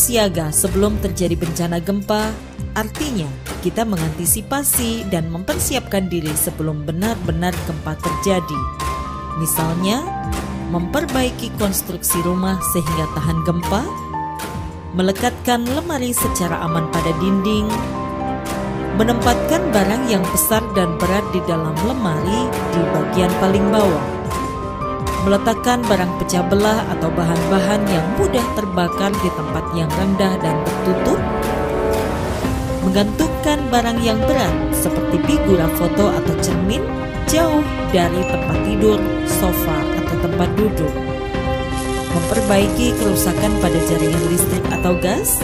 siaga sebelum terjadi bencana gempa, artinya kita mengantisipasi dan mempersiapkan diri sebelum benar-benar gempa terjadi. Misalnya, memperbaiki konstruksi rumah sehingga tahan gempa, melekatkan lemari secara aman pada dinding, menempatkan barang yang besar dan berat di dalam lemari di bagian paling bawah, meletakkan barang pecah belah atau bahan-bahan yang mudah terbakar di tempat yang rendah dan tertutup, menggantungkan barang yang berat seperti figura foto atau cermin jauh dari tempat tidur, sofa, atau tempat duduk, memperbaiki kerusakan pada jaringan listrik atau gas,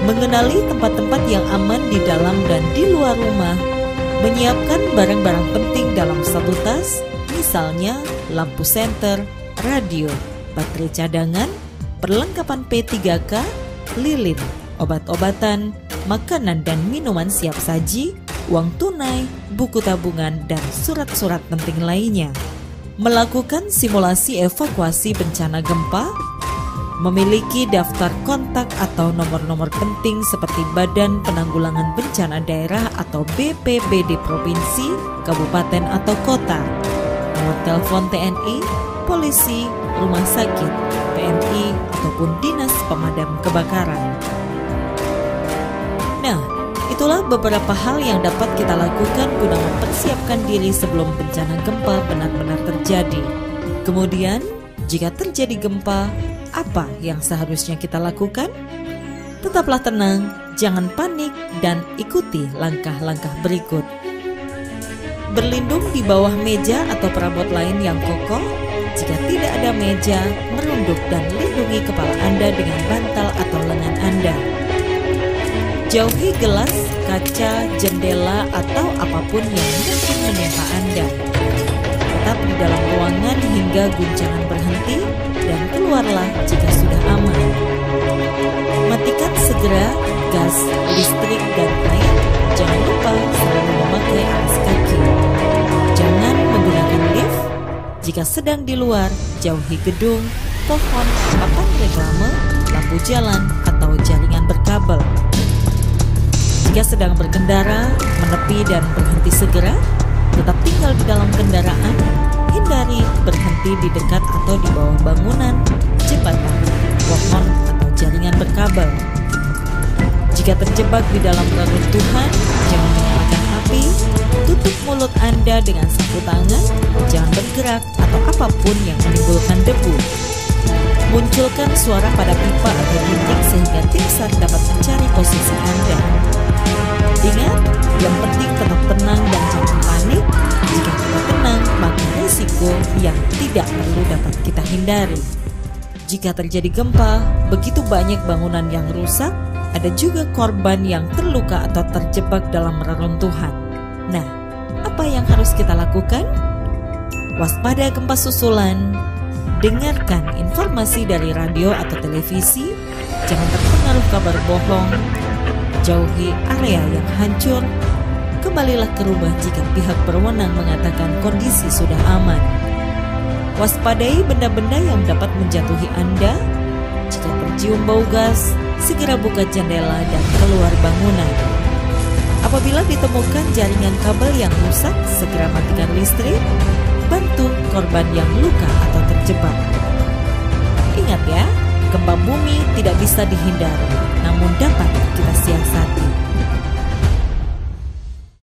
mengenali tempat-tempat yang aman di dalam dan di luar rumah, menyiapkan barang-barang penting dalam satu tas, misalnya lampu senter, radio, baterai cadangan, perlengkapan P3K, lilin, obat-obatan, makanan dan minuman siap saji, uang tunai, buku tabungan, dan surat-surat penting lainnya. Melakukan simulasi evakuasi bencana gempa, memiliki daftar kontak atau nomor-nomor penting seperti Badan Penanggulangan Bencana Daerah atau BPBD Provinsi, Kabupaten atau Kota, nomor telepon TNI, polisi, rumah sakit, PMI, ataupun Dinas Pemadam Kebakaran. Nah, itulah beberapa hal yang dapat kita lakukan guna mempersiapkan diri sebelum bencana gempa benar-benar terjadi. Kemudian, jika terjadi gempa, apa yang seharusnya kita lakukan? Tetaplah tenang, jangan panik, dan ikuti langkah-langkah berikut. Berlindung di bawah meja atau perabot lain yang kokoh. Jika tidak ada meja, merunduk dan lindungi kepala Anda dengan bantal atau lengan Anda. Jauhi gelas, kaca, jendela, atau apapun yang mungkin menimpa Anda. Tetap di dalam ruangan hingga guncangan berhenti dan keluarlah jika sudah aman. Matikan segera gas, listrik, dan air. Jangan lupa selalu memakai alas kaki. Jangan menggunakan lift. Jika sedang di luar, jauhi gedung, pohon, papan reklame, lampu jalan, atau jaringan berkabel. Jika sedang berkendara, menepi dan berhenti segera. Tetap tinggal di dalam kendaraan. Hindari berhenti di dekat atau di bawah bangunan, jembatan, pohon, atau jaringan berkabel. Jika terjebak di dalam reruntuhan, jangan menyalakan api. Tutup mulut Anda dengan sapu tangan. Jangan bergerak atau apapun yang menimbulkan debu. Munculkan suara pada pipa atau dinding sehingga tim SAR dapat mencari posisi Anda. Ingat, yang penting tetap tenang dan jangan panik. Jika kita tenang, maka risiko yang tidak perlu dapat kita hindari. Jika terjadi gempa, begitu banyak bangunan yang rusak, ada juga korban yang terluka atau terjebak dalam reruntuhan. Nah, apa yang harus kita lakukan? Waspada gempa susulan, dengarkan informasi dari radio atau televisi, jangan terpengaruh kabar bohong, jauhi area yang hancur, kembalilah ke rumah jika pihak berwenang mengatakan kondisi sudah aman. Waspadai benda-benda yang dapat menjatuhi Anda. Jika tercium bau gas, segera buka jendela dan keluar bangunan. Apabila ditemukan jaringan kabel yang rusak, segera matikan listrik. Bantu korban yang luka atau terjebak. Ingat ya, gempa bumi tidak bisa dihindari, namun dapat kita siasati.